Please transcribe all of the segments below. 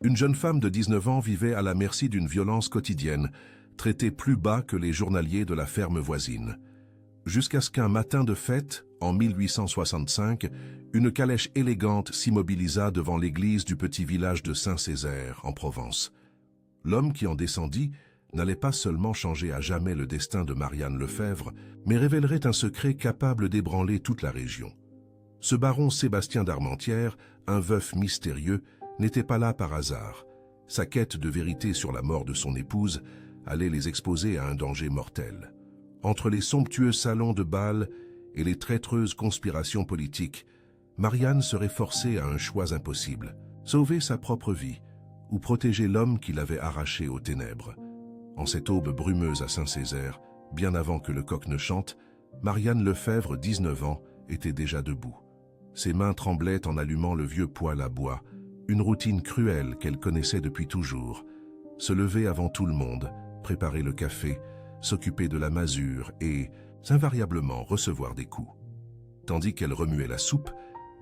Une jeune femme de 19 ans vivait à la merci d'une violence quotidienne, traitée plus bas que les journaliers de la ferme voisine. Jusqu'à ce qu'un matin de fête, en 1865, une calèche élégante s'immobilisa devant l'église du petit village de Saint-Césaire, en Provence. L'homme qui en descendit n'allait pas seulement changer à jamais le destin de Marianne Lefebvre, mais révélerait un secret capable d'ébranler toute la région. Ce baron Sébastien d'Armentières, un veuf mystérieux, n'était pas là par hasard. Sa quête de vérité sur la mort de son épouse allait les exposer à un danger mortel. Entre les somptueux salons de bal et les traîtreuses conspirations politiques, Marianne serait forcée à un choix impossible: sauver sa propre vie ou protéger l'homme qui l'avait arrachée aux ténèbres. En cette aube brumeuse à Saint-Césaire, bien avant que le coq ne chante, Marianne Lefebvre, 19 ans, était déjà debout. Ses mains tremblaient en allumant le vieux poêle à bois, une routine cruelle qu'elle connaissait depuis toujours. Se lever avant tout le monde, préparer le café, s'occuper de la masure et, invariablement, recevoir des coups. Tandis qu'elle remuait la soupe,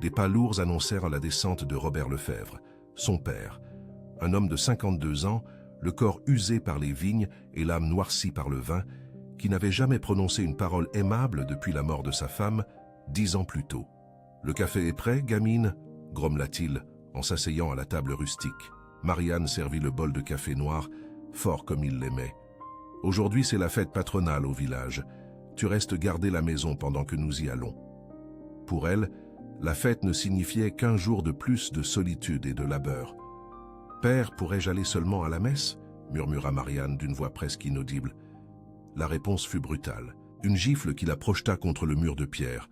des pas lourds annoncèrent la descente de Robert Lefebvre, son père. Un homme de 52 ans, le corps usé par les vignes et l'âme noircie par le vin, qui n'avait jamais prononcé une parole aimable depuis la mort de sa femme, 10 ans plus tôt. « Le café est prêt, gamine » grommela-t-il, en s'asseyant à la table rustique. Marianne servit le bol de café noir, fort comme il l'aimait. « Aujourd'hui, c'est la fête patronale au village. Tu restes garder la maison pendant que nous y allons. » Pour elle, la fête ne signifiait qu'un jour de plus de solitude et de labeur. « Père, pourrais-je aller seulement à la messe » murmura Marianne d'une voix presque inaudible. La réponse fut brutale. Une gifle qui la projeta contre le mur de pierre.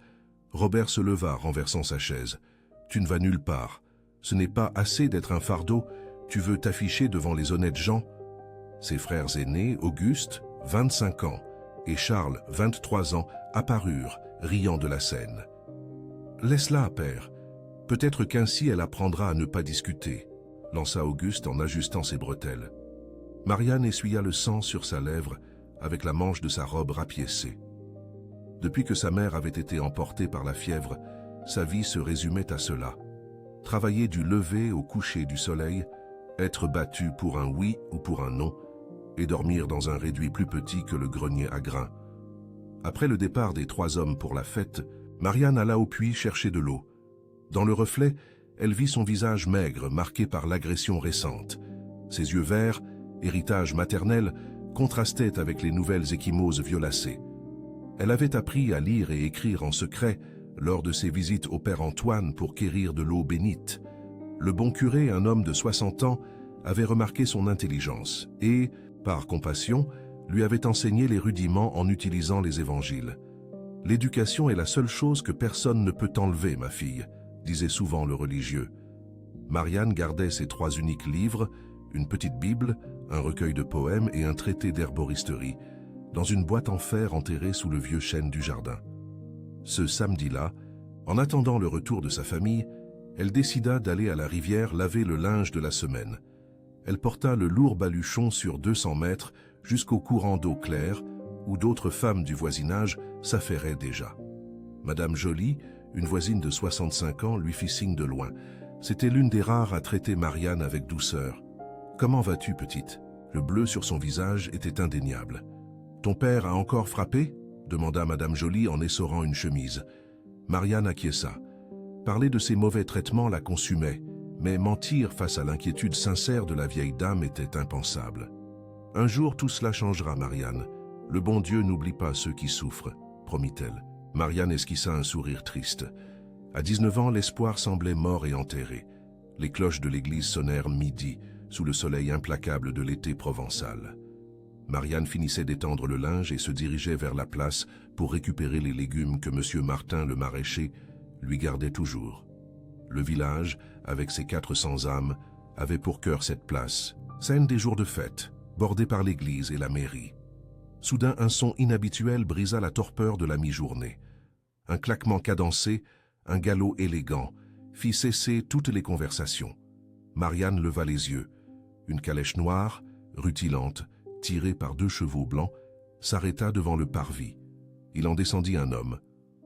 Robert se leva, renversant sa chaise. « Tu ne vas nulle part. Ce n'est pas assez d'être un fardeau. Tu veux t'afficher devant les honnêtes gens ?» Ses frères aînés, Auguste, 25 ans, et Charles, 23 ans, apparurent, riant de la scène. « Laisse-la, père. Peut-être qu'ainsi elle apprendra à ne pas discuter », lança Auguste en ajustant ses bretelles. Marianne essuya le sang sur sa lèvre avec la manche de sa robe rapiécée. Depuis que sa mère avait été emportée par la fièvre, sa vie se résumait à cela. Travailler du lever au coucher du soleil, être battu pour un oui ou pour un non, et dormir dans un réduit plus petit que le grenier à grains. Après le départ des 3 hommes pour la fête, Marianne alla au puits chercher de l'eau. Dans le reflet, elle vit son visage maigre marqué par l'agression récente. Ses yeux verts, héritage maternel, contrastaient avec les nouvelles ecchymoses violacées. Elle avait appris à lire et écrire en secret lors de ses visites au père Antoine pour quérir de l'eau bénite. Le bon curé, un homme de 60 ans, avait remarqué son intelligence et, par compassion, lui avait enseigné les rudiments en utilisant les évangiles. « L'éducation est la seule chose que personne ne peut enlever, ma fille », disait souvent le religieux. Marianne gardait ses 3 uniques livres, une petite Bible, un recueil de poèmes et un traité d'herboristerie, dans une boîte en fer enterrée sous le vieux chêne du jardin. Ce samedi-là, en attendant le retour de sa famille, elle décida d'aller à la rivière laver le linge de la semaine. Elle porta le lourd baluchon sur 200 mètres jusqu'au courant d'eau claire, où d'autres femmes du voisinage s'affairaient déjà. Madame Joly, une voisine de 65 ans, lui fit signe de loin. C'était l'une des rares à traiter Marianne avec douceur. « Comment vas-tu, petite ?» Le bleu sur son visage était indéniable. « Ton père a encore frappé ?» demanda Madame Joly en essorant une chemise. Marianne acquiesça. Parler de ses mauvais traitements la consumait, mais mentir face à l'inquiétude sincère de la vieille dame était impensable. « Un jour, tout cela changera, Marianne. Le bon Dieu n'oublie pas ceux qui souffrent, » promit-elle. Marianne esquissa un sourire triste. À 19 ans, l'espoir semblait mort et enterré. Les cloches de l'église sonnèrent midi, sous le soleil implacable de l'été provençal. Marianne finissait d'étendre le linge et se dirigeait vers la place pour récupérer les légumes que M. Martin, le maraîcher, lui gardait toujours. Le village, avec ses 400 âmes, avait pour cœur cette place, scène des jours de fête, bordée par l'église et la mairie. Soudain, un son inhabituel brisa la torpeur de la mi-journée. Un claquement cadencé, un galop élégant, fit cesser toutes les conversations. Marianne leva les yeux. Une calèche noire, rutilante, tirée par 2 chevaux blancs, s'arrêta devant le parvis. Il en descendit un homme,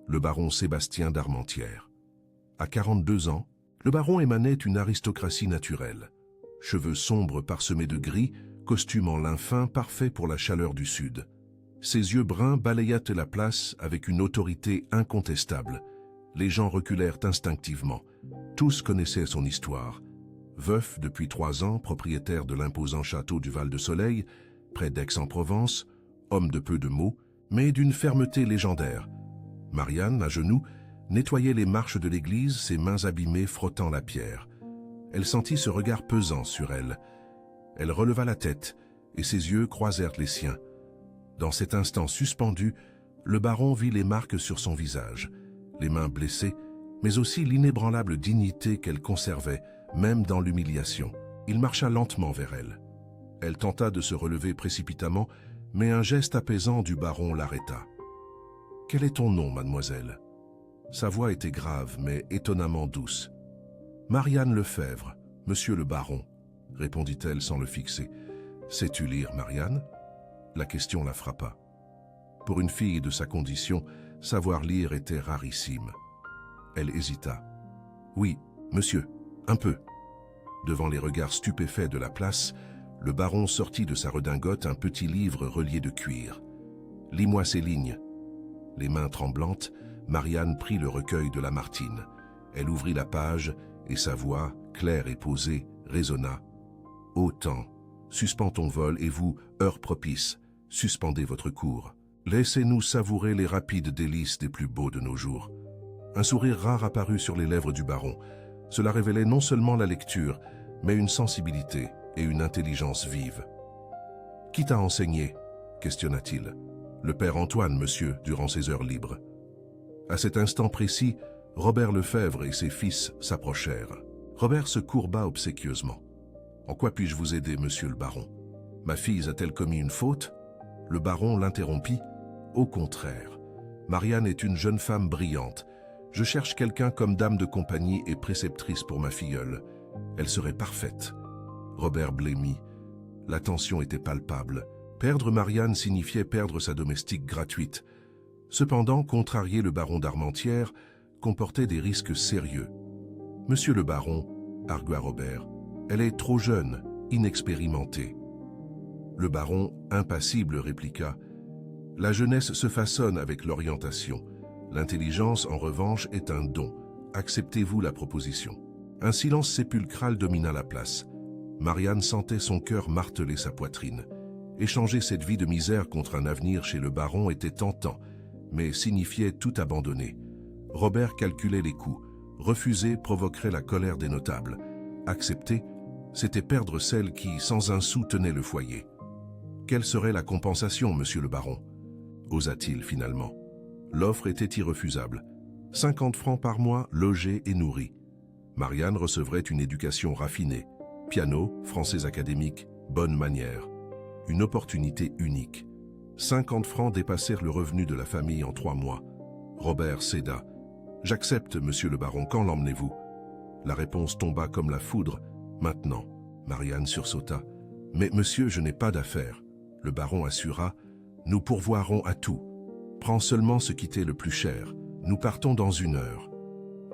le baron Sébastien d'Armentières. À 42 ans, le baron émanait une aristocratie naturelle. cheveux sombres parsemés de gris, costume en lin fin parfait pour la chaleur du sud. Ses yeux bruns balayaient la place avec une autorité incontestable. Les gens reculèrent instinctivement. Tous connaissaient son histoire. Veuf depuis 3 ans, propriétaire de l'imposant château du Val-de-Soleil, près d'Aix-en-Provence, homme de peu de mots, mais d'une fermeté légendaire. Marianne, à genoux, nettoyait les marches de l'église, ses mains abîmées frottant la pierre. Elle sentit ce regard pesant sur elle. Elle releva la tête, et ses yeux croisèrent les siens. Dans cet instant suspendu, le baron vit les marques sur son visage, les mains blessées, mais aussi l'inébranlable dignité qu'elle conservait, même dans l'humiliation. Il marcha lentement vers elle. Elle tenta de se relever précipitamment, mais un geste apaisant du baron l'arrêta. « Quel est ton nom, mademoiselle ?» Sa voix était grave, mais étonnamment douce. « Marianne Lefebvre, monsieur le baron, » répondit-elle sans le fixer. « Sais-tu lire, Marianne ?» La question la frappa. Pour une fille de sa condition, savoir lire était rarissime. Elle hésita. « Oui, monsieur, un peu. » Devant les regards stupéfaits de la place, le baron sortit de sa redingote un petit livre relié de cuir. « Lis-moi ces lignes. » Les mains tremblantes, Marianne prit le recueil de Lamartine. Elle ouvrit la page et sa voix, claire et posée, résonna. « Ô temps, suspends ton vol et vous, heure propice, suspendez votre cours. Laissez-nous savourer les rapides délices des plus beaux de nos jours. » Un sourire rare apparut sur les lèvres du baron. Cela révélait non seulement la lecture, mais une sensibilité et une intelligence vive. « Qui t'a enseigné ?» questionna-t-il. « Le père Antoine, monsieur, durant ses heures libres. » À cet instant précis, Robert Lefebvre et ses fils s'approchèrent. Robert se courba obséquieusement. « En quoi puis-je vous aider, monsieur le baron? Ma fille a-t-elle commis une faute ?» Le baron l'interrompit. « Au contraire, Marianne est une jeune femme brillante. Je cherche quelqu'un comme dame de compagnie et préceptrice pour ma filleule. Elle serait parfaite. » Robert blêmit. La tension était palpable. Perdre Marianne signifiait perdre sa domestique gratuite. Cependant, contrarier le baron d'Armentières comportait des risques sérieux. « Monsieur le baron, » argua Robert, « elle est trop jeune, inexpérimentée. » Le baron, impassible, répliqua. « La jeunesse se façonne avec l'orientation. L'intelligence, en revanche, est un don. Acceptez-vous la proposition ?» Un silence sépulcral domina la place. Marianne sentait son cœur marteler sa poitrine. Échanger cette vie de misère contre un avenir chez le baron était tentant, mais signifiait tout abandonner. Robert calculait les coûts. Refuser provoquerait la colère des notables. Accepter, c'était perdre celle qui, sans un sou, tenait le foyer. Quelle serait la compensation, monsieur le baron? Osa-t-il finalement. L'offre était irrefusable. 50 francs par mois, logés et nourris. Marianne recevrait une éducation raffinée. Piano, français académique, bonnes manières. Une opportunité unique. 50 francs dépassèrent le revenu de la famille en 3 mois. Robert céda. « J'accepte, monsieur le baron, quand l'emmenez-vous » La réponse tomba comme la foudre. « Maintenant » Marianne sursauta. « Mais monsieur, je n'ai pas d'affaires. » Le baron assura. « Nous pourvoirons à tout. Prends seulement ce qui t'est le plus cher. Nous partons dans 1 heure. »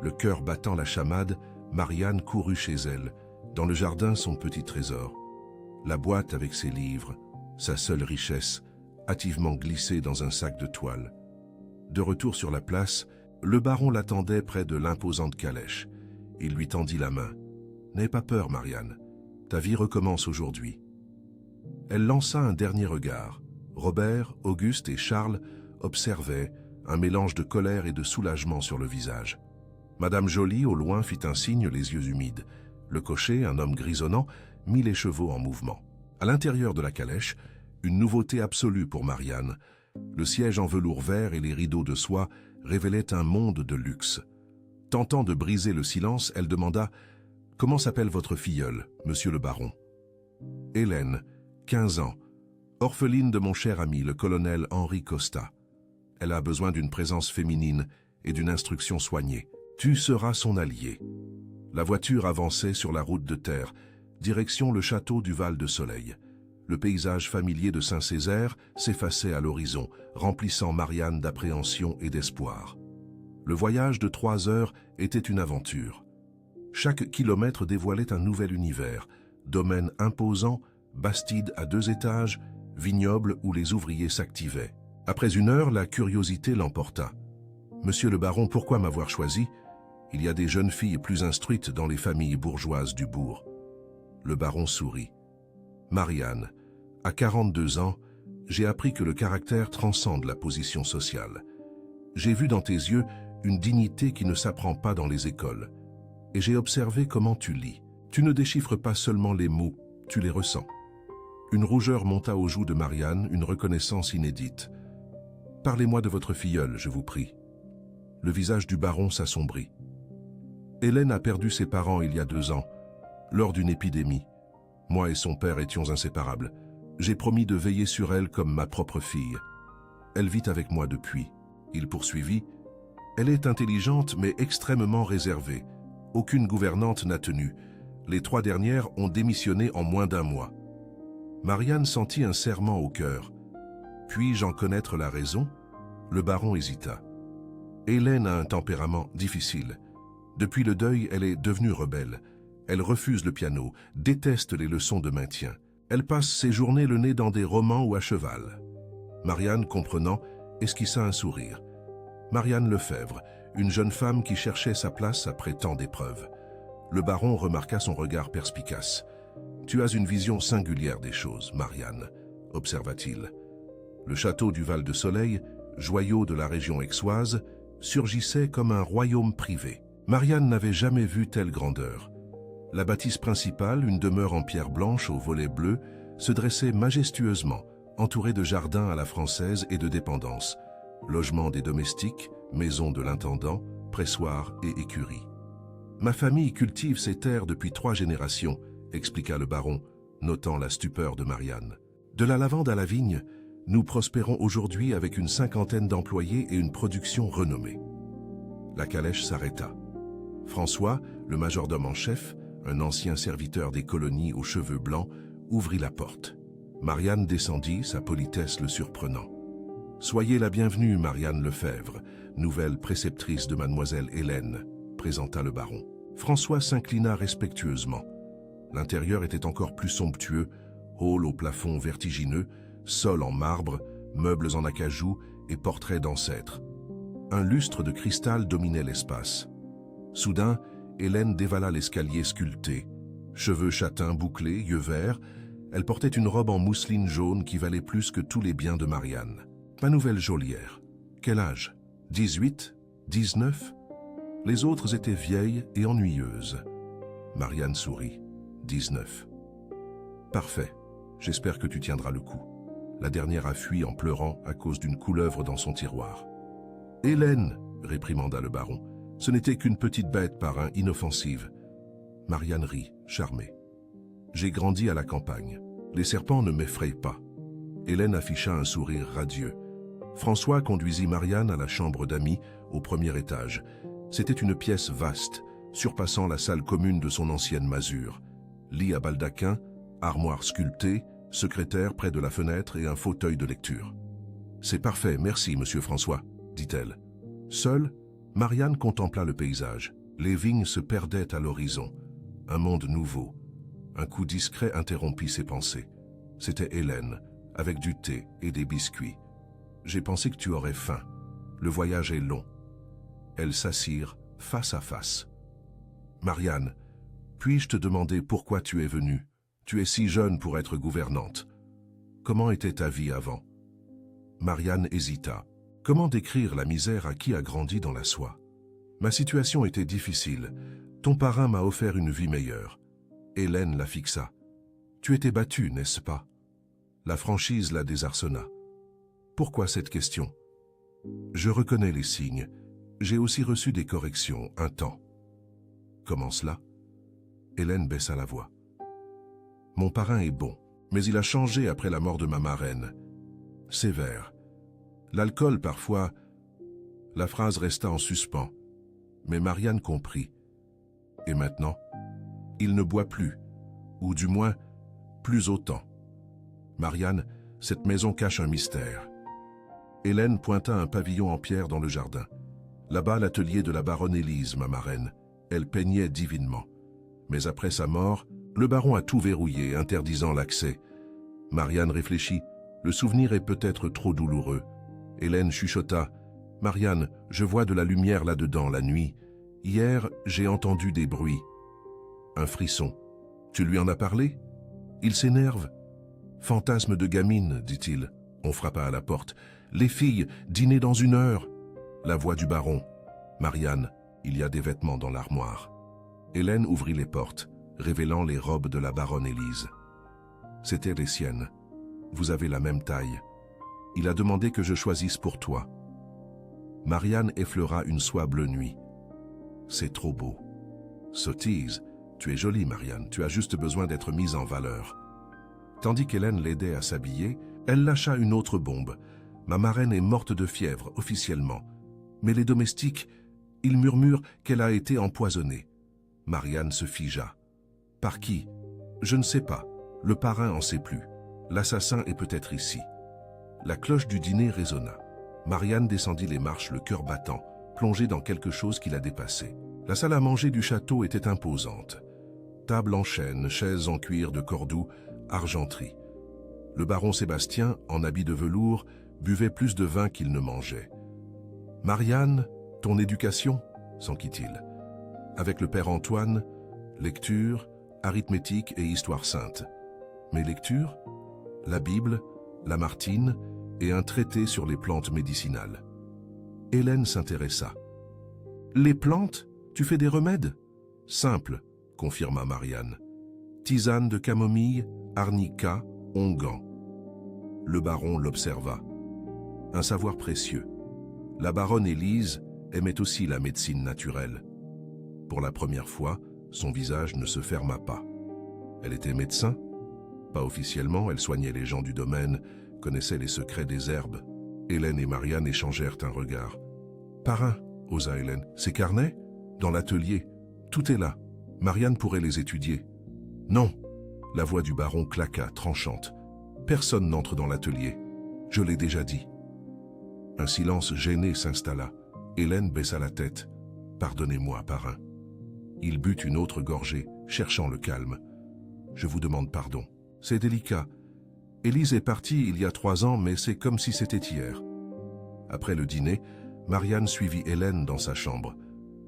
Le cœur battant la chamade, Marianne courut chez elle. Dans le jardin, son petit trésor. La boîte avec ses livres, sa seule richesse, hâtivement glissée dans un sac de toile. De retour sur la place, le baron l'attendait près de l'imposante calèche. Il lui tendit la main. « N'aie pas peur, Marianne. Ta vie recommence aujourd'hui. » Elle lança un dernier regard. Robert, Auguste et Charles observaient, un mélange de colère et de soulagement sur le visage. Madame Joly, au loin, fit un signe, les yeux humides. Le cocher, un homme grisonnant, mit les chevaux en mouvement. À l'intérieur de la calèche, une nouveauté absolue pour Marianne. Le siège en velours vert et les rideaux de soie révélaient un monde de luxe. Tentant de briser le silence, elle demanda « Comment s'appelle votre filleule, monsieur le baron ?»« Hélène, 15 ans, orpheline de mon cher ami, le colonel Henri Costa. Elle a besoin d'une présence féminine et d'une instruction soignée. Tu seras son allié. » La voiture avançait sur la route de terre, direction le château du Val-de-Soleil. Le paysage familier de Saint-Césaire s'effaçait à l'horizon, remplissant Marianne d'appréhension et d'espoir. Le voyage de 3 heures était une aventure. Chaque kilomètre dévoilait un nouvel univers, Domaine imposant, bastide à 2 étages, vignoble où les ouvriers s'activaient. Après 1 heure, la curiosité l'emporta. « Monsieur le baron, pourquoi m'avoir choisi? Il y a des jeunes filles plus instruites dans les familles bourgeoises du bourg. » Le baron sourit. « Marianne, à 42 ans, j'ai appris que le caractère transcende la position sociale. J'ai vu dans tes yeux une dignité qui ne s'apprend pas dans les écoles. Et j'ai observé comment tu lis. Tu ne déchiffres pas seulement les mots, tu les ressens. » Une rougeur monta aux joues de Marianne, une reconnaissance inédite. « Parlez-moi de votre filleule, je vous prie. » Le visage du baron s'assombrit. « Hélène a perdu ses parents il y a 2 ans, lors d'une épidémie. Moi et son père étions inséparables. J'ai promis de veiller sur elle comme ma propre fille. Elle vit avec moi depuis. » Il poursuivit. « Elle est intelligente mais extrêmement réservée. Aucune gouvernante n'a tenu. Les 3 dernières ont démissionné en moins d'1 mois. » Marianne sentit un serrement au cœur. « Puis-je en connaître la raison ?» Le baron hésita. « Hélène a un tempérament difficile. Depuis le deuil, elle est devenue rebelle. Elle refuse le piano, déteste les leçons de maintien. Elle passe ses journées le nez dans des romans ou à cheval. » Marianne, comprenant, esquissa un sourire. Marianne Lefebvre, une jeune femme qui cherchait sa place après tant d'épreuves. Le baron remarqua son regard perspicace. « Tu as une vision singulière des choses, Marianne, » observa-t-il. Le château du Val-de-Soleil, joyau de la région aixoise, surgissait comme un royaume privé. Marianne n'avait jamais vu telle grandeur. La bâtisse principale, une demeure en pierre blanche aux volets bleus, se dressait majestueusement, entourée de jardins à la française et de dépendances, logement des domestiques, maison de l'intendant, pressoir et écurie. « Ma famille cultive ces terres depuis 3 générations, » expliqua le baron, notant la stupeur de Marianne. « De la lavande à la vigne, nous prospérons aujourd'hui avec une 50aine d'employés et une production renommée. » La calèche s'arrêta. François, le majordome en chef, un ancien serviteur des colonies aux cheveux blancs, ouvrit la porte. Marianne descendit, sa politesse le surprenant. « Soyez la bienvenue, Marianne Lefebvre, nouvelle préceptrice de mademoiselle Hélène, » présenta le baron. François s'inclina respectueusement. L'intérieur était encore plus somptueux, hall au plafond vertigineux, sol en marbre, meubles en acajou et portraits d'ancêtres. Un lustre de cristal dominait l'espace. Soudain, Hélène dévala l'escalier sculpté. Cheveux châtains bouclés, yeux verts, elle portait une robe en mousseline jaune qui valait plus que tous les biens de Marianne. Ma nouvelle geôlière. Quel âge? 18? 19? Les autres étaient vieilles et ennuyeuses. Marianne sourit. 19. Parfait. J'espère que tu tiendras le coup. La dernière a fui en pleurant à cause d'une couleuvre dans son tiroir. Hélène, réprimanda le baron, ce n'était qu'une petite bête parrain inoffensive. Marianne rit, charmée. J'ai grandi à la campagne. Les serpents ne m'effrayent pas. Hélène afficha un sourire radieux. François conduisit Marianne à la chambre d'amis, au 1er étage. C'était une pièce vaste, surpassant la salle commune de son ancienne masure. Lit à baldaquin, armoire sculptée, secrétaire près de la fenêtre et un fauteuil de lecture. « C'est parfait, merci, monsieur François, » dit-elle. Seule, Marianne contempla le paysage. Les vignes se perdaient à l'horizon. Un monde nouveau. Un coup discret interrompit ses pensées. C'était Hélène, avec du thé et des biscuits. « J'ai pensé que tu aurais faim. Le voyage est long. » Elles s'assirent face à face. « Marianne, puis-je te demander pourquoi tu es venue? Tu es si jeune pour être gouvernante. Comment était ta vie avant ?» Marianne hésita. Comment décrire la misère à qui a grandi dans la soie? Ma situation était difficile. Ton parrain m'a offert une vie meilleure. Hélène la fixa. Tu étais battue, n'est-ce pas? La franchise la désarçonna. Pourquoi cette question? Je reconnais les signes. J'ai aussi reçu des corrections, un temps. Comment cela? Hélène baissa la voix. Mon parrain est bon, mais il a changé après la mort de ma marraine. Sévère. L'alcool, parfois... La phrase resta en suspens, mais Marianne comprit. Et maintenant, il ne boit plus, ou du moins, plus autant. Marianne, cette maison cache un mystère. Hélène pointa un pavillon en pierre dans le jardin. Là-bas, l'atelier de la baronne Élise, ma marraine. Elle peignait divinement. Mais après sa mort, Le baron a tout verrouillé, interdisant l'accès. Marianne réfléchit. Le souvenir est peut-être trop douloureux. Hélène chuchota. « Marianne, je vois de la lumière là-dedans la nuit. Hier, j'ai entendu des bruits. » Un frisson. « Tu lui en as parlé ?» Il s'énerve. « Fantasme de gamine, dit-il. » On frappa à la porte. « Les filles, dîner dans 1 heure. » La voix du baron. « Marianne, il y a des vêtements dans l'armoire. » Hélène ouvrit les portes, révélant les robes de la baronne Élise. C'étaient les siennes. Vous avez la même taille. Il a demandé que je choisisse pour toi. Marianne effleura une soie bleu nuit. C'est trop beau. Sottise, tu es jolie, Marianne, tu as juste besoin d'être mise en valeur. Tandis qu'Hélène l'aidait à s'habiller, elle lâcha une autre bombe. Ma marraine est morte de fièvre, officiellement. Mais les domestiques, ils murmurent qu'elle a été empoisonnée. Marianne se figea. Par qui? Je ne sais pas. Le parrain en sait plus. L'assassin est peut-être ici. La cloche du dîner résonna. Marianne descendit les marches, le cœur battant, plongée dans quelque chose qui la dépassait. La salle à manger du château était imposante. Table en chêne, chaises en cuir de Cordoue, argenterie. Le baron Sébastien, en habit de velours, buvait plus de vin qu'il ne mangeait. « Marianne, ton éducation ?» s'enquit-il. Avec le père Antoine, lecture, arithmétique et histoire sainte. Mes lectures? La Bible, Lamartine et un traité sur les plantes médicinales. Hélène s'intéressa. « Les plantes? Tu fais des remèdes ?»« Simple, » confirma Marianne. « Tisane de camomille, arnica, onguent. » Le baron l'observa. Un savoir précieux. La baronne Élise aimait aussi la médecine naturelle. Pour la première fois, son visage ne se ferma pas. Elle était médecin? Pas officiellement, elle soignait les gens du domaine, connaissait les secrets des herbes. Hélène et Marianne échangèrent un regard. « Parrain, » osa Hélène, « ces carnets? Dans l'atelier. Tout est là. Marianne pourrait les étudier. »« Non !» La voix du baron claqua, tranchante. « Personne n'entre dans l'atelier. Je l'ai déjà dit. » Un silence gêné s'installa. Hélène baissa la tête. « Pardonnez-moi, parrain. » Il but une autre gorgée, cherchant le calme. « Je vous demande pardon. C'est délicat. Élise est partie il y a 3 ans, mais c'est comme si c'était hier. » Après le dîner, Marianne suivit Hélène dans sa chambre.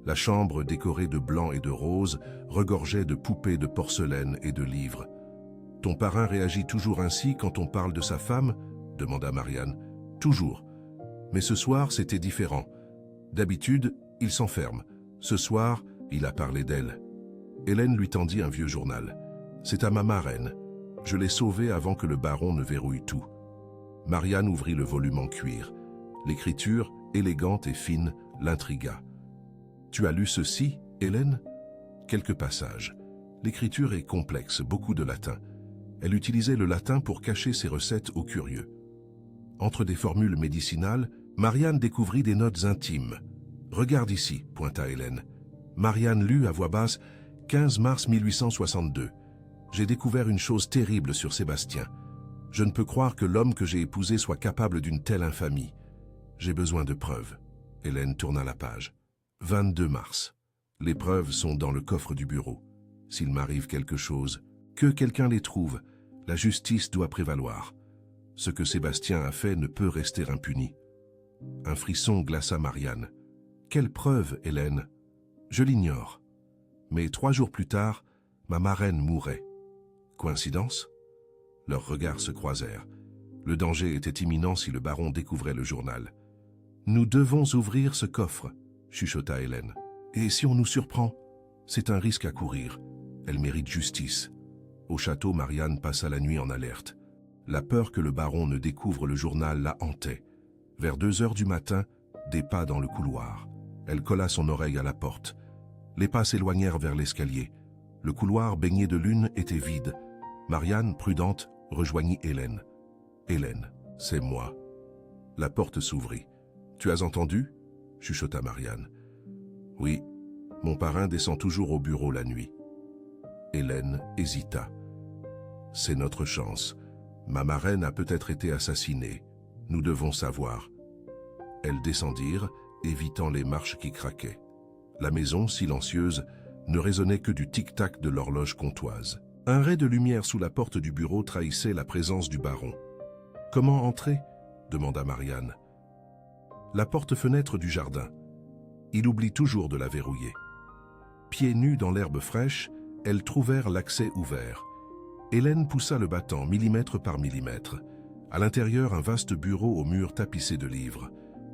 La chambre, décorée de blanc et de rose, regorgeait de poupées de porcelaine et de livres. « Ton parrain réagit toujours ainsi quand on parle de sa femme ?» demanda Marianne. « Toujours. Mais ce soir, c'était différent. D'habitude, il s'enferme. Ce soir, il a parlé d'elle. » Hélène lui tendit un vieux journal. « C'est à ma marraine. Je l'ai sauvée avant que le baron ne verrouille tout. » Marianne ouvrit le volume en cuir. L'écriture, élégante et fine, l'intrigua. « Tu as lu ceci, Hélène ?» Quelques passages. L'écriture est complexe, beaucoup de latin. Elle utilisait le latin pour cacher ses recettes aux curieux. Entre des formules médicinales, Marianne découvrit des notes intimes. « Regarde ici, » pointa Hélène. Marianne lut à voix basse « 15 mars 1862. J'ai découvert une chose terrible sur Sébastien. Je ne peux croire que l'homme que j'ai épousé soit capable d'une telle infamie. J'ai besoin de preuves. » Hélène tourna la page. « 22 mars. Les preuves sont dans le coffre du bureau. S'il m'arrive quelque chose, que quelqu'un les trouve. La justice doit prévaloir. Ce que Sébastien a fait ne peut rester impuni. » Un frisson glaça Marianne. « Quelle preuve, Hélène ? » « Je l'ignore. Mais 3 jours plus tard, ma marraine mourait. Coïncidence ? » Leurs regards se croisèrent. Le danger était imminent si le baron découvrait le journal. « Nous devons ouvrir ce coffre, » chuchota Hélène. « Et si on nous surprend ? C'est un risque à courir. Elle mérite justice. » Au château, Marianne passa la nuit en alerte. La peur que le baron ne découvre le journal la hantait. Vers 2 heures du matin, des pas dans le couloir. Elle colla son oreille à la porte. Les pas s'éloignèrent vers l'escalier. Le couloir baigné de lune était vide. Marianne, prudente, rejoignit Hélène. « Hélène, c'est moi. » La porte s'ouvrit. « Tu as entendu ?» chuchota Marianne. « Oui, mon parrain descend toujours au bureau la nuit. » Hélène hésita. « C'est notre chance. Ma marraine a peut-être été assassinée. Nous devons savoir. » Elles descendirent, évitant les marches qui craquaient. La maison, silencieuse, ne résonnait que du tic-tac de l'horloge comtoise. Un ray de lumière sous la porte du bureau trahissait la présence du baron. « Comment entrer » demanda Marianne. « La porte-fenêtre du jardin. Il oublie toujours de la verrouiller. » Pieds nus dans l'herbe fraîche, elles trouvèrent l'accès ouvert. Hélène poussa le battant millimètre par millimètre. À l'intérieur, un vaste bureau aux murs tapissés de livres.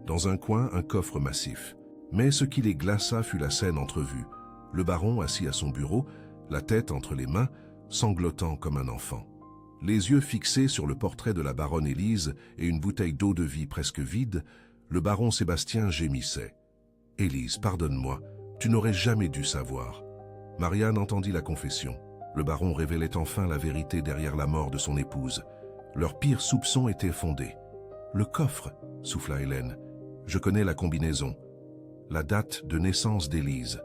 Dans un coin, un coffre massif. Mais ce qui les glaça fut la scène entrevue. Le baron assis à son bureau, la tête entre les mains, sanglotant comme un enfant. Les yeux fixés sur le portrait de la baronne Élise et une bouteille d'eau-de-vie presque vide, le baron Sébastien gémissait. « Élise, pardonne-moi, tu n'aurais jamais dû savoir. » Marianne entendit la confession. Le baron révélait enfin la vérité derrière la mort de son épouse. Leur pire soupçon était fondé. « Le coffre » souffla Hélène. « Je connais la combinaison. La date de naissance d'Élise. »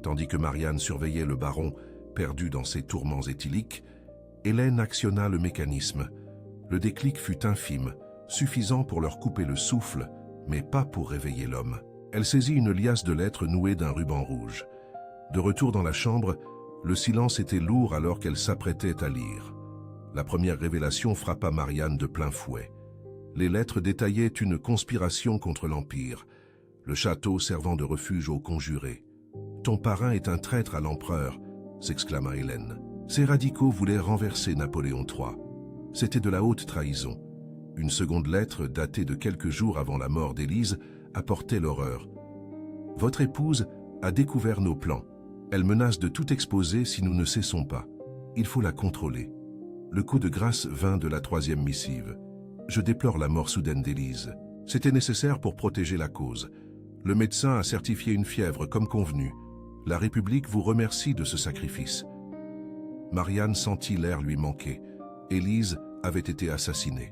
Tandis que Marianne surveillait le baron, perdu dans ses tourments éthyliques, Hélène actionna le mécanisme. Le déclic fut infime, suffisant pour leur couper le souffle, mais pas pour réveiller l'homme. Elle saisit une liasse de lettres nouée d'un ruban rouge. De retour dans la chambre, le silence était lourd alors qu'elle s'apprêtait à lire. La première révélation frappa Marianne de plein fouet. Les lettres détaillaient une conspiration contre l'Empire, le château servant de refuge aux conjurés. « Ton parrain est un traître à l'empereur », s'exclama Hélène. Ces radicaux voulaient renverser Napoléon III. C'était de la haute trahison. Une seconde lettre, datée de quelques jours avant la mort d'Élise, apportait l'horreur. « Votre épouse a découvert nos plans. Elle menace de tout exposer si nous ne cessons pas. Il faut la contrôler. » Le coup de grâce vint de la troisième missive. « Je déplore la mort soudaine d'Élise. C'était nécessaire pour protéger la cause. Le médecin a certifié une fièvre comme convenu. La République vous remercie de ce sacrifice. » Marianne sentit l'air lui manquer. Élise avait été assassinée.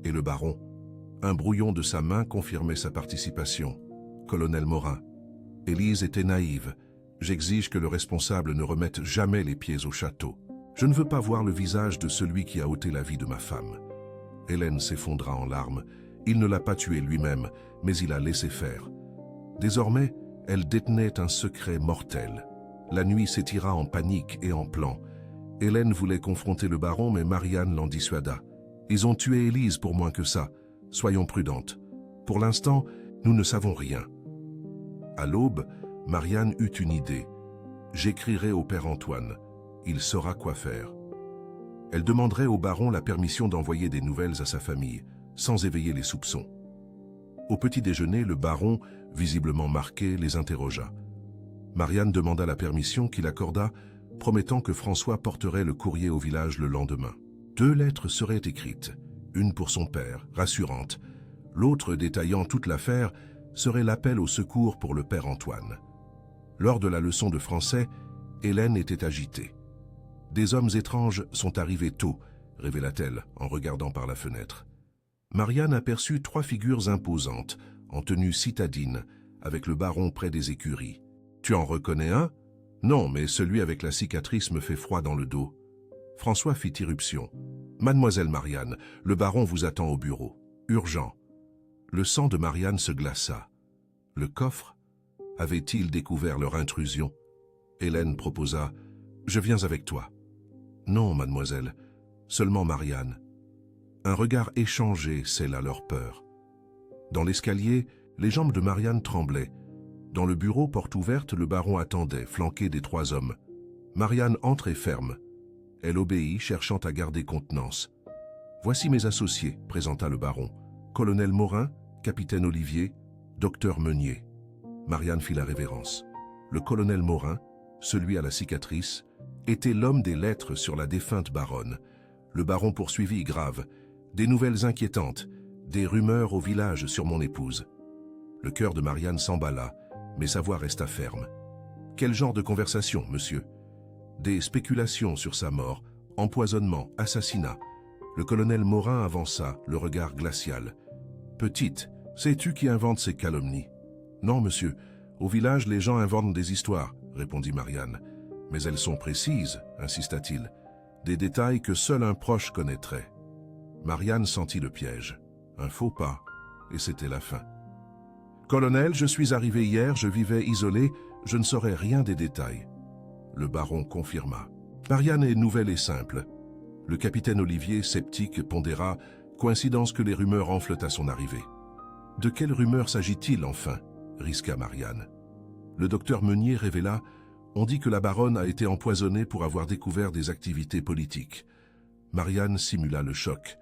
Et le baron? Un brouillon de sa main confirmait sa participation. Colonel Morin. Élise était naïve. J'exige que le responsable ne remette jamais les pieds au château. Je ne veux pas voir le visage de celui qui a ôté la vie de ma femme. Hélène s'effondra en larmes. Il ne l'a pas tuée lui-même, mais il a laissé faire. Désormais, elle détenait un secret mortel. La nuit s'étira en panique et en plans. Hélène voulait confronter le baron, mais Marianne l'en dissuada. Ils ont tué Élise pour moins que ça. Soyons prudentes. Pour l'instant, nous ne savons rien. À l'aube, Marianne eut une idée. J'écrirai au père Antoine. Il saura quoi faire. Elle demanderait au baron la permission d'envoyer des nouvelles à sa famille, sans éveiller les soupçons. Au petit déjeuner, le baron, visiblement marqué, les interrogea. Marianne demanda la permission qu'il accorda, promettant que François porterait le courrier au village le lendemain. 2 lettres seraient écrites, une pour son père, rassurante. L'autre, détaillant toute l'affaire, serait l'appel au secours pour le père Antoine. Lors de la leçon de français, Hélène était agitée. « Des hommes étranges sont arrivés tôt », révéla-t-elle en regardant par la fenêtre. Marianne aperçut 3 figures imposantes, en tenue citadine, avec le baron près des écuries. « Tu en reconnais un ?»« Non, mais celui avec la cicatrice me fait froid dans le dos. » François fit irruption. « Mademoiselle Marianne, le baron vous attend au bureau. Urgent. » Le sang de Marianne se glaça. Le coffre? Avait-il découvert leur intrusion? Hélène proposa « Je viens avec toi. » Non, mademoiselle, seulement Marianne. Un regard échangé scella leur peur. Dans l'escalier, les jambes de Marianne tremblaient. Dans le bureau, porte ouverte, le baron attendait, flanqué des 3 hommes. Marianne entre et ferme. Elle obéit, cherchant à garder contenance. « Voici mes associés », présenta le baron. « Colonel Morin, capitaine Olivier, docteur Meunier. » Marianne fit la révérence. Le colonel Morin, celui à la cicatrice, était l'homme des lettres sur la défunte baronne. Le baron poursuivit grave. « Des nouvelles inquiétantes, des rumeurs au village sur mon épouse. » Le cœur de Marianne s'emballa, mais sa voix resta ferme. « Quel genre de conversation, monsieur ?»« Des spéculations sur sa mort, empoisonnement, assassinat. » Le colonel Morin avança, le regard glacial. « Petite, sais-tu qui invente ces calomnies ?»« Non, monsieur. Au village, les gens inventent des histoires, » répondit Marianne. « Mais elles sont précises, » insista-t-il. « Des détails que seul un proche connaîtrait. » Marianne sentit le piège. Un faux pas, et c'était la fin. « Colonel, je suis arrivé hier, je vivais isolé, je ne saurais rien des détails. » Le baron confirma. Marianne est nouvelle et simple. Le capitaine Olivier, sceptique, pondéra, coïncidence que les rumeurs enflent à son arrivée. De quelles rumeurs s'agit-il enfin? Risqua Marianne. Le docteur Meunier révéla: on dit que la baronne a été empoisonnée pour avoir découvert des activités politiques. Marianne simula le choc.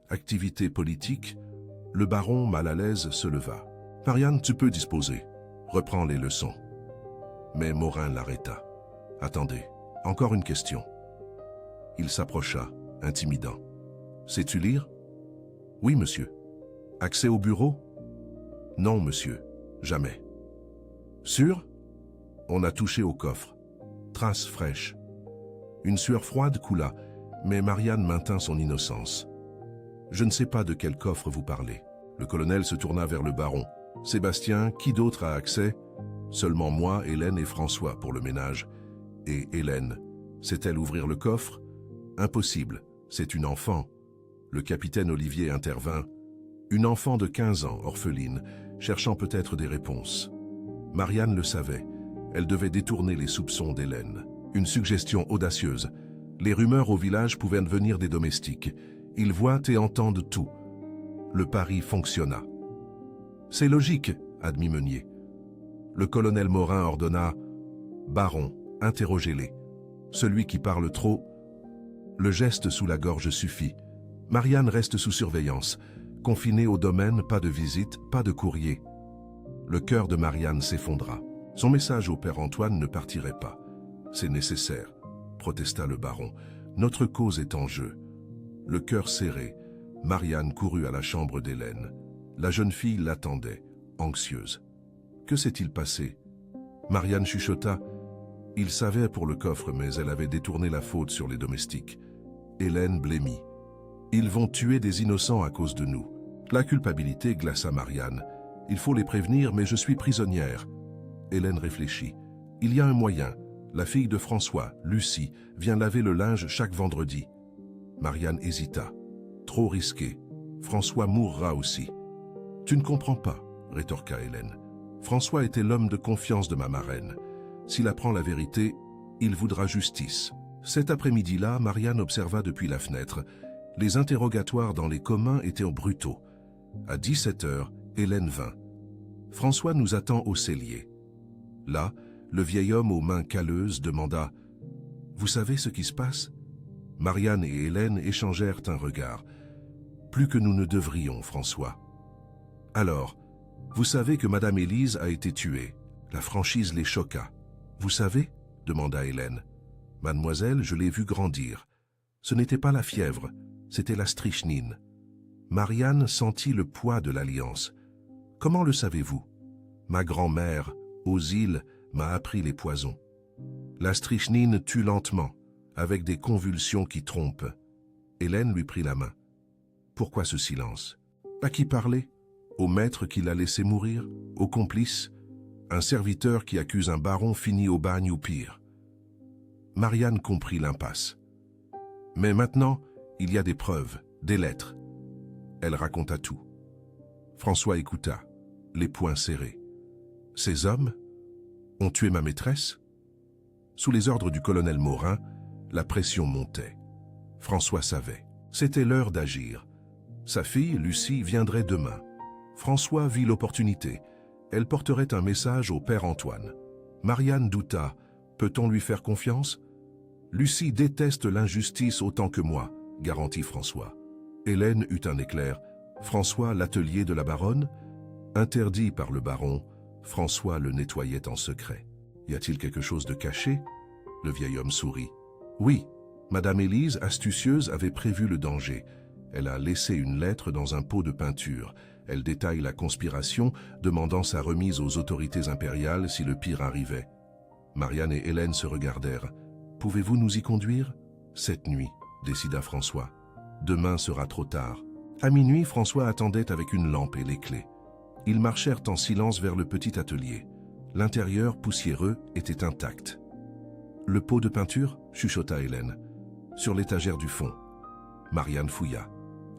Activités politiques? Le baron, mal à l'aise, se leva. Marianne, tu peux disposer. Reprends les leçons. Mais Morin l'arrêta. Attendez, encore une question. Il s'approcha, intimidant. Sais-tu lire? Oui, monsieur. Accès au bureau? Non, monsieur. Jamais. Sûr? On a touché au coffre. Trace fraîche. Une sueur froide coula, mais Marianne maintint son innocence. Je ne sais pas de quel coffre vous parlez. Le colonel se tourna vers le baron. Sébastien, qui d'autre a accès? Seulement moi, Hélène et François pour le ménage. Et Hélène, sait-elle ouvrir le coffre? Impossible, c'est une enfant. Le capitaine Olivier intervint. Une enfant de 15 ans, orpheline, cherchant peut-être des réponses. Marianne le savait. Elle devait détourner les soupçons d'Hélène. Une suggestion audacieuse. Les rumeurs au village pouvaient venir des domestiques. Ils voient et entendent tout. Le pari fonctionna. C'est logique, admit Meunier. Le colonel Morin ordonna: Baron, interrogez-les. Celui qui parle trop. Le geste sous la gorge suffit. Marianne reste sous surveillance. Confinée au domaine, pas de visite, pas de courrier. Le cœur de Marianne s'effondra. Son message au père Antoine ne partirait pas. C'est nécessaire, protesta le baron. Notre cause est en jeu. Le cœur serré, Marianne courut à la chambre d'Hélène. La jeune fille l'attendait, anxieuse. Que s'est-il passé? Marianne chuchota. Il savait pour le coffre, mais elle avait détourné la faute sur les domestiques. Hélène blêmit. Ils vont tuer des innocents à cause de nous. La culpabilité glaça Marianne. Il faut les prévenir, mais je suis prisonnière. Hélène réfléchit. Il y a un moyen. La fille de François, Lucie, vient laver le linge chaque vendredi. Marianne hésita. Trop risqué. François mourra aussi. Tu ne comprends pas, rétorqua Hélène. François était l'homme de confiance de ma marraine. S'il apprend la vérité, il voudra justice. Cet après-midi-là, Marianne observa depuis la fenêtre. Les interrogatoires dans les communs étaient brutaux. À 17h, Hélène vint. François nous attend au cellier. Là, le vieil homme aux mains calleuses demanda: Vous savez ce qui se passe? Marianne et Hélène échangèrent un regard. Plus que nous ne devrions, François. Alors, vous savez que Madame Élise a été tuée. La franchise les choqua. Vous savez? Demanda Hélène. Mademoiselle, je l'ai vue grandir. Ce n'était pas la fièvre, c'était la strychnine. Marianne sentit le poids de l'alliance. Comment le savez-vous? Ma grand-mère, aux îles, m'a appris les poisons. La strychnine tue lentement, avec des convulsions qui trompent. Hélène lui prit la main. Pourquoi ce silence? À qui parler? Au maître qui l'a laissé mourir? Au complice? Un serviteur qui accuse un baron finit au bagne ou pire. Marianne comprit l'impasse. Mais maintenant, il y a des preuves, des lettres. Elle raconta tout. François écouta, les poings serrés. Ces hommes ont tué ma maîtresse? Sous les ordres du colonel Morin, la pression montait. François savait. C'était l'heure d'agir. Sa fille, Lucie, viendrait demain. François vit l'opportunité. Elle porterait un message au père Antoine. Marianne douta. Peut-on lui faire confiance? Lucie déteste l'injustice autant que moi, garantit François. Hélène eut un éclair. François, l'atelier de la baronne? Interdit par le baron, François le nettoyait en secret. Y a-t-il quelque chose de caché? Le vieil homme sourit. Oui, Madame Élise, astucieuse, avait prévu le danger. Elle a laissé une lettre dans un pot de peinture. Elle détaille la conspiration, demandant sa remise aux autorités impériales si le pire arrivait. Marianne et Hélène se regardèrent. Pouvez-vous nous y conduire? Cette nuit, décida François. Demain sera trop tard. À minuit, François attendait avec une lampe et les clés. Ils marchèrent en silence vers le petit atelier. L'intérieur, poussiéreux, était intact. Le pot de peinture, chuchota Hélène. Sur l'étagère du fond. Marianne fouilla.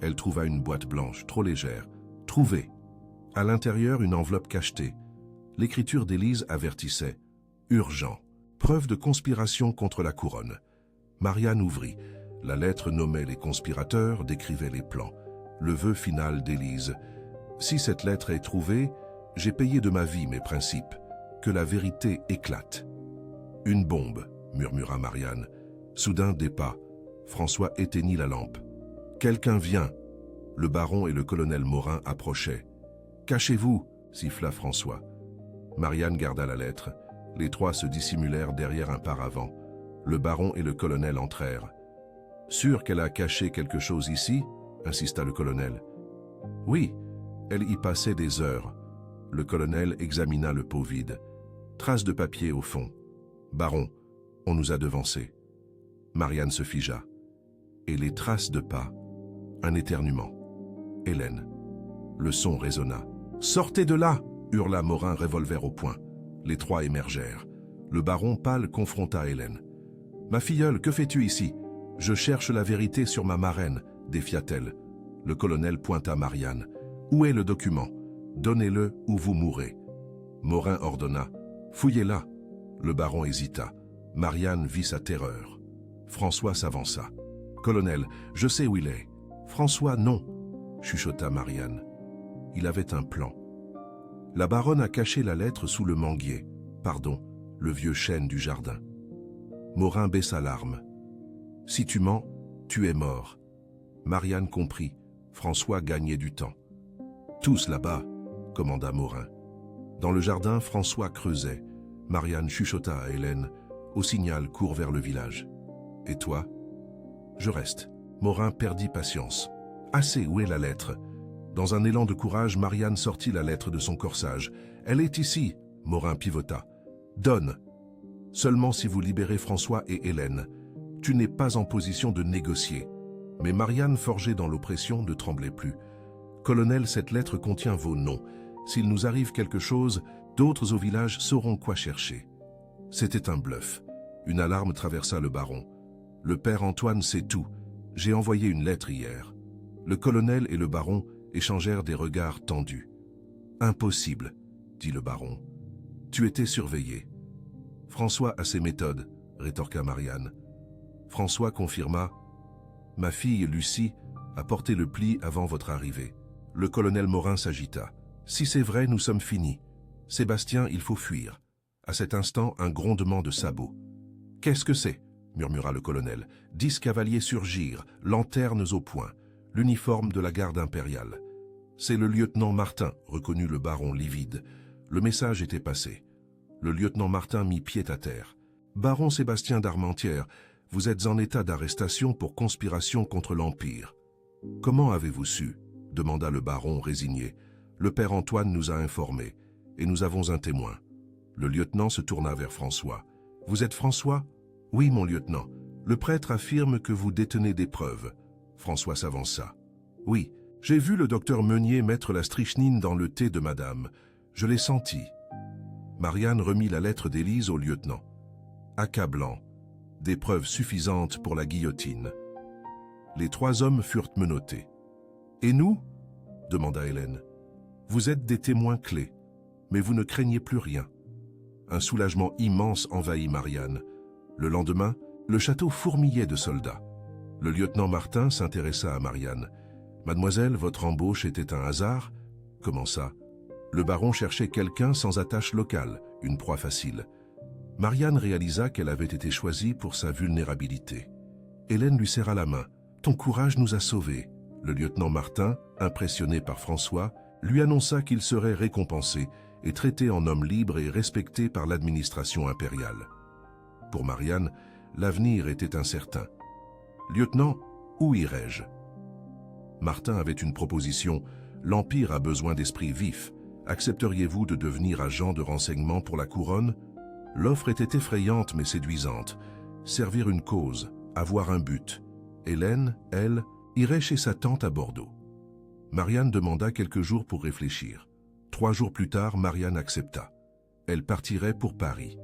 Elle trouva une boîte blanche, trop légère. Trouvée. À l'intérieur, une enveloppe cachetée. L'écriture d'Élise avertissait. Urgent. Preuve de conspiration contre la couronne. Marianne ouvrit. La lettre nommait les conspirateurs, décrivait les plans. Le vœu final d'Élise. « Si cette lettre est trouvée, j'ai payé de ma vie mes principes. Que la vérité éclate. » « Une bombe, murmura Marianne. Soudain, des pas. François éteignit la lampe. « Quelqu'un vient !» Le baron et le colonel Morin approchaient. « Cachez-vous !» siffla François. Marianne garda la lettre. Les trois se dissimulèrent derrière un paravent. Le baron et le colonel entrèrent. « Sûr qu'elle a caché quelque chose ici ?» insista le colonel. « Oui, elle y passait des heures. » Le colonel examina le pot vide. Trace de papier au fond. « Baron, on nous a devancés. » Marianne se figea. Et les traces de pas. Un éternuement. Hélène. Le son résonna. « Sortez de là !» hurla Morin, revolver au poing. Les trois émergèrent. Le baron pâle confronta Hélène. « Ma filleule, que fais-tu ici ? Je cherche la vérité sur ma marraine, défia-t-elle. Le colonel pointa Marianne. « Où est le document ? Donnez-le ou vous mourrez. » Morin ordonna. « Fouillez-la. » Le baron hésita. Marianne vit sa terreur. François s'avança. « Colonel, je sais où il est. »« François, non !» chuchota Marianne. Il avait un plan. La baronne a caché la lettre sous le manguier, pardon, le vieux chêne du jardin. Morin baissa l'arme. « Si tu mens, tu es mort. » Marianne comprit. François gagnait du temps. « Tous là-bas !» commanda Morin. Dans le jardin, François creusait. Marianne chuchota à Hélène. Au signal, cours vers le village. « Et toi ?»« Je reste. » Morin perdit patience. « Assez, où est la lettre ?» Dans un élan de courage, Marianne sortit la lettre de son corsage. « Elle est ici !» Morin pivota. « Donne. Seulement si vous libérez François et Hélène. Tu n'es pas en position de négocier. » Mais Marianne, forgée dans l'oppression, ne tremblait plus. « Colonel, cette lettre contient vos noms. S'il nous arrive quelque chose, d'autres au village sauront quoi chercher. » C'était un bluff. Une alarme traversa le baron. « Le père Antoine sait tout. J'ai envoyé une lettre hier. » Le colonel et le baron échangèrent des regards tendus. « Impossible, » dit le baron. « Tu étais surveillé. »« François a ses méthodes, » rétorqua Marianne. François confirma. « Ma fille, Lucie, a porté le pli avant votre arrivée. » Le colonel Morin s'agita. « Si c'est vrai, nous sommes finis. Sébastien, il faut fuir. » À cet instant, un grondement de sabots. « Qu'est-ce que c'est ?» murmura le colonel. « 10 cavaliers surgirent, lanternes au poing, l'uniforme de la garde impériale. »« C'est le lieutenant Martin, » reconnut le baron livide. Le message était passé. Le lieutenant Martin mit pied à terre. « Baron Sébastien d'Armentières, vous êtes en état d'arrestation pour conspiration contre l'Empire. »« Comment avez-vous su ?» demanda le baron résigné. « Le père Antoine nous a informés, et nous avons un témoin. » Le lieutenant se tourna vers François. « Vous êtes François ?»« Oui, mon lieutenant. Le prêtre affirme que vous détenez des preuves. » François s'avança. « Oui, j'ai vu le docteur Meunier mettre la strychnine dans le thé de madame. Je l'ai senti. » Marianne remit la lettre d'Élise au lieutenant. « Accablant. Des preuves suffisantes pour la guillotine. » Les trois hommes furent menottés. « Et nous ?» demanda Hélène. « Vous êtes des témoins clés, mais vous ne craignez plus rien. » Un soulagement immense envahit Marianne. Le lendemain, le château fourmillait de soldats. Le lieutenant Martin s'intéressa à Marianne. « Mademoiselle, votre embauche était un hasard ?»« Comment ça ?» Le baron cherchait quelqu'un sans attache locale, une proie facile. Marianne réalisa qu'elle avait été choisie pour sa vulnérabilité. Hélène lui serra la main. « Ton courage nous a sauvés. » Le lieutenant Martin, impressionné par François, lui annonça qu'il serait récompensé et traité en homme libre et respecté par l'administration impériale. Pour Marianne, l'avenir était incertain. « Lieutenant, où irai-je » Martin avait une proposition. « L'Empire a besoin d'esprits vifs. Accepteriez-vous de devenir agent de renseignement pour la couronne ?» L'offre était effrayante mais séduisante. Servir une cause, avoir un but. Hélène, elle, irait chez sa tante à Bordeaux. Marianne demanda quelques jours pour réfléchir. 3 jours plus tard, Marianne accepta. Elle partirait pour Paris.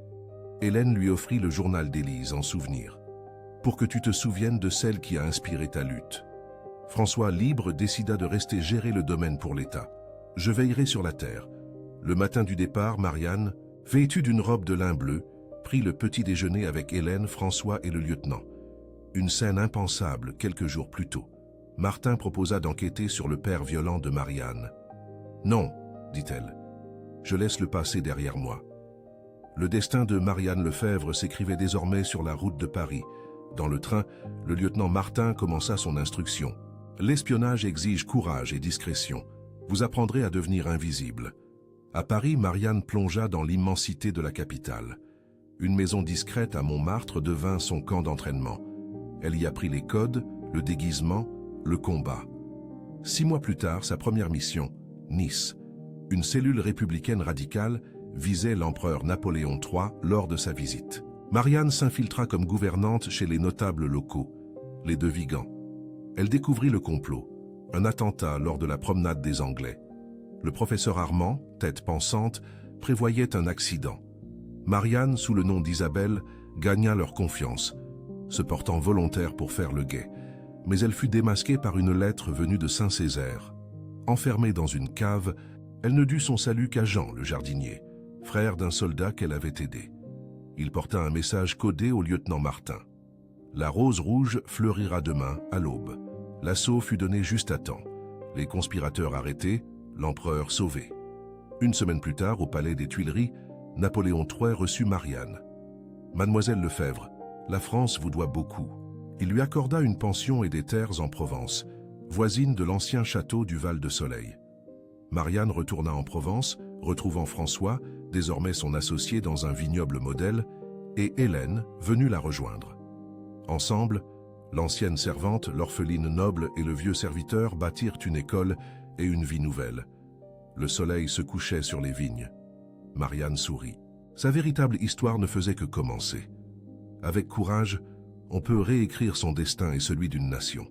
Hélène lui offrit le journal d'Élise en souvenir. « Pour que tu te souviennes de celle qui a inspiré ta lutte. » François, libre, décida de rester gérer le domaine pour l'État. « Je veillerai sur la terre. » Le matin du départ, Marianne, vêtue d'une robe de lin bleu, prit le petit déjeuner avec Hélène, François et le lieutenant. Une scène impensable quelques jours plus tôt. Martin proposa d'enquêter sur le père violent de Marianne. « Non, dit-elle, je laisse le passé derrière moi. » Le destin de Marianne Lefebvre s'écrivait désormais sur la route de Paris. Dans le train, le lieutenant Martin commença son instruction. « L'espionnage exige courage et discrétion. Vous apprendrez à devenir invisible. » À Paris, Marianne plongea dans l'immensité de la capitale. Une maison discrète à Montmartre devint son camp d'entraînement. Elle y apprit les codes, le déguisement, le combat. 6 mois plus tard, sa première mission, Nice. Une cellule républicaine radicale visait l'empereur Napoléon III lors de sa visite. Marianne s'infiltra comme gouvernante chez les notables locaux, les de Vigan. Elle découvrit le complot, un attentat lors de la promenade des Anglais. Le professeur Armand, tête pensante, prévoyait un accident. Marianne, sous le nom d'Isabelle, gagna leur confiance, se portant volontaire pour faire le guet. Mais elle fut démasquée par une lettre venue de Saint-Césaire. Enfermée dans une cave, elle ne dut son salut qu'à Jean, le jardinier, frère d'un soldat qu'elle avait aidé. Il porta un message codé au lieutenant Martin. La rose rouge fleurira demain, à l'aube. L'assaut fut donné juste à temps. Les conspirateurs arrêtés, l'empereur sauvé. Une semaine plus tard, au palais des Tuileries, Napoléon III reçut Marianne. « Mademoiselle Lefebvre, la France vous doit beaucoup. » Il lui accorda une pension et des terres en Provence, voisine de l'ancien château du Val-de-Soleil. Marianne retourna en Provence, retrouvant François, désormais son associé dans un vignoble modèle, et Hélène, venue la rejoindre. Ensemble, l'ancienne servante, l'orpheline noble et le vieux serviteur bâtirent une école et une vie nouvelle. Le soleil se couchait sur les vignes. Marianne sourit. Sa véritable histoire ne faisait que commencer. Avec courage, on peut réécrire son destin et celui d'une nation.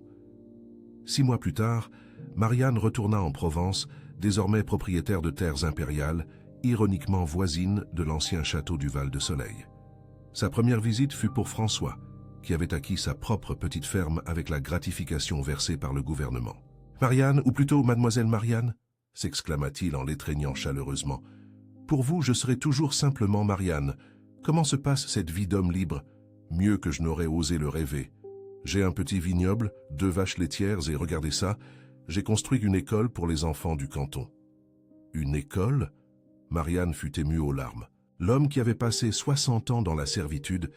6 mois plus tard, Marianne retourna en Provence, désormais propriétaire de terres impériales, ironiquement voisine de l'ancien château du Val-de-Soleil. Sa première visite fut pour François, qui avait acquis sa propre petite ferme avec la gratification versée par le gouvernement. « Marianne, ou plutôt Mademoiselle Marianne ?» s'exclama-t-il en l'étreignant chaleureusement. « Pour vous, je serai toujours simplement Marianne. Comment se passe cette vie d'homme libre? Mieux que je n'aurais osé le rêver. J'ai un petit vignoble, 2 vaches laitières et regardez ça, j'ai construit une école pour les enfants du canton. » Une école? Marianne fut émue aux larmes. L'homme qui avait passé 60 ans dans la servitude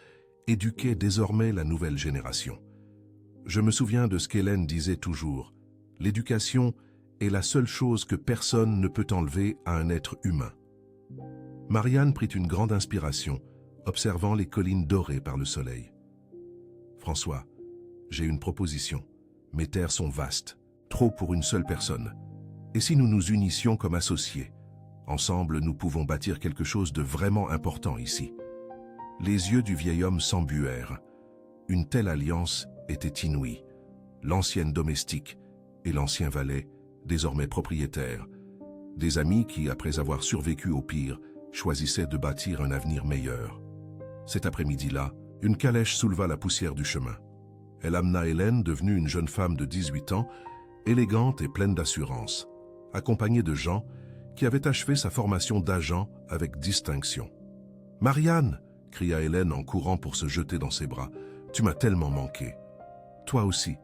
éduquait désormais la nouvelle génération. Je me souviens de ce qu'Hélène disait toujours. L'éducation est la seule chose que personne ne peut enlever à un être humain. Marianne prit une grande inspiration, observant les collines dorées par le soleil. « François, j'ai une proposition. Mes terres sont vastes, trop pour une seule personne. Et si nous nous unissions comme associés? Ensemble, nous pouvons bâtir quelque chose de vraiment important ici. » Les yeux du vieil homme s'embuèrent. Une telle alliance était inouïe. L'ancienne domestique et l'ancien valet, désormais propriétaires. Des amis qui, après avoir survécu au pire, choisissaient de bâtir un avenir meilleur. Cet après-midi-là, une calèche souleva la poussière du chemin. Elle amena Hélène, devenue une jeune femme de 18 ans, élégante et pleine d'assurance, accompagnée de Jean, qui avait achevé sa formation d'agent avec distinction. « Marianne !» cria Hélène en courant pour se jeter dans ses bras. « Tu m'as tellement manqué. »« Toi aussi.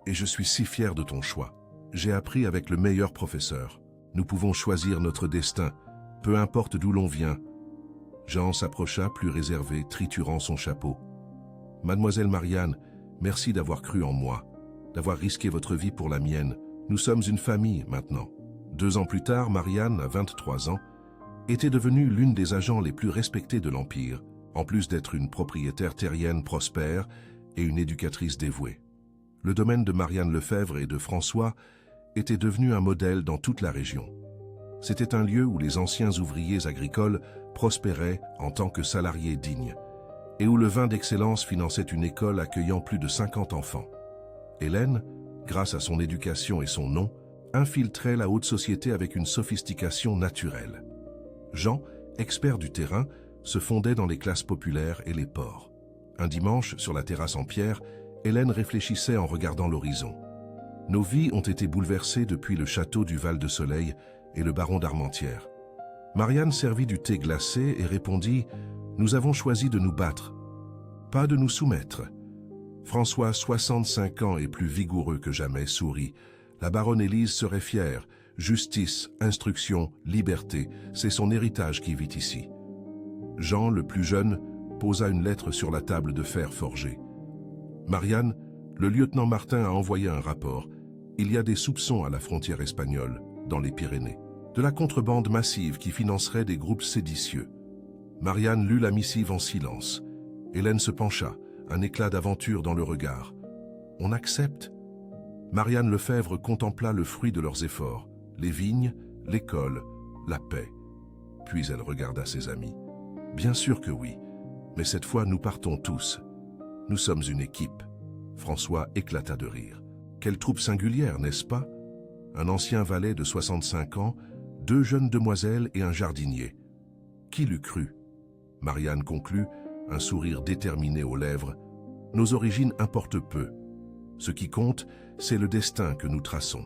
Et je suis si fier de ton choix. J'ai appris avec le meilleur professeur. Nous pouvons choisir notre destin, peu importe d'où l'on vient. » Jean s'approcha, plus réservé, triturant son chapeau. « Mademoiselle Marianne, merci d'avoir cru en moi, d'avoir risqué votre vie pour la mienne. Nous sommes une famille maintenant. » 2 ans plus tard, Marianne, à 23 ans, était devenue l'une des agents les plus respectés de l'Empire, en plus d'être une propriétaire terrienne prospère et une éducatrice dévouée. Le domaine de Marianne Lefebvre et de François était devenu un modèle dans toute la région. C'était un lieu où les anciens ouvriers agricoles prospéraient en tant que salariés dignes, et où le vin d'excellence finançait une école accueillant plus de 50 enfants. Hélène, grâce à son éducation et son nom, infiltrait la haute société avec une sophistication naturelle. Jean, expert du terrain, se fondait dans les classes populaires et les ports. Un dimanche, sur la terrasse en pierre, Hélène réfléchissait en regardant l'horizon. « Nos vies ont été bouleversées depuis le château du Val-de-Soleil et le baron d'Armentières. » Marianne servit du thé glacé et répondit « Nous avons choisi de nous battre, pas de nous soumettre. » François, 65 ans et plus vigoureux que jamais, sourit. La baronne Élise serait fière. Justice, instruction, liberté, c'est son héritage qui vit ici. Jean, le plus jeune, posa une lettre sur la table de fer forgé. Marianne, le lieutenant Martin a envoyé un rapport. Il y a des soupçons à la frontière espagnole, dans les Pyrénées. De la contrebande massive qui financerait des groupes séditieux. Marianne lut la missive en silence. Hélène se pencha, un éclat d'aventure dans le regard. On accepte? Marianne Lefebvre contempla le fruit de leurs efforts. Les vignes, l'école, la paix. Puis elle regarda ses amis. Bien sûr que oui, mais cette fois nous partons tous. Nous sommes une équipe. François éclata de rire. Quelle troupe singulière, n'est-ce pas? Un ancien valet de 65 ans, 2 jeunes demoiselles et un jardinier. Qui l'eût cru? Marianne conclut, un sourire déterminé aux lèvres. Nos origines importent peu. Ce qui compte, c'est le destin que nous traçons.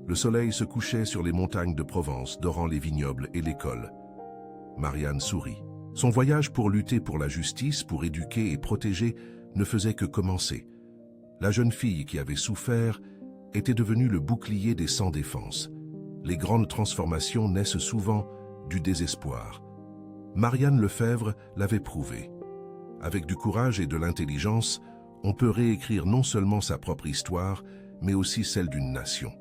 Le soleil se couchait sur les montagnes de Provence, dorant les vignobles et l'école. Marianne sourit. Son voyage pour lutter pour la justice, pour éduquer et protéger, ne faisait que commencer. La jeune fille qui avait souffert était devenue le bouclier des sans défense. Les grandes transformations naissent souvent du désespoir. Marianne Lefebvre l'avait prouvé. Avec du courage et de l'intelligence, on peut réécrire non seulement sa propre histoire, mais aussi celle d'une nation.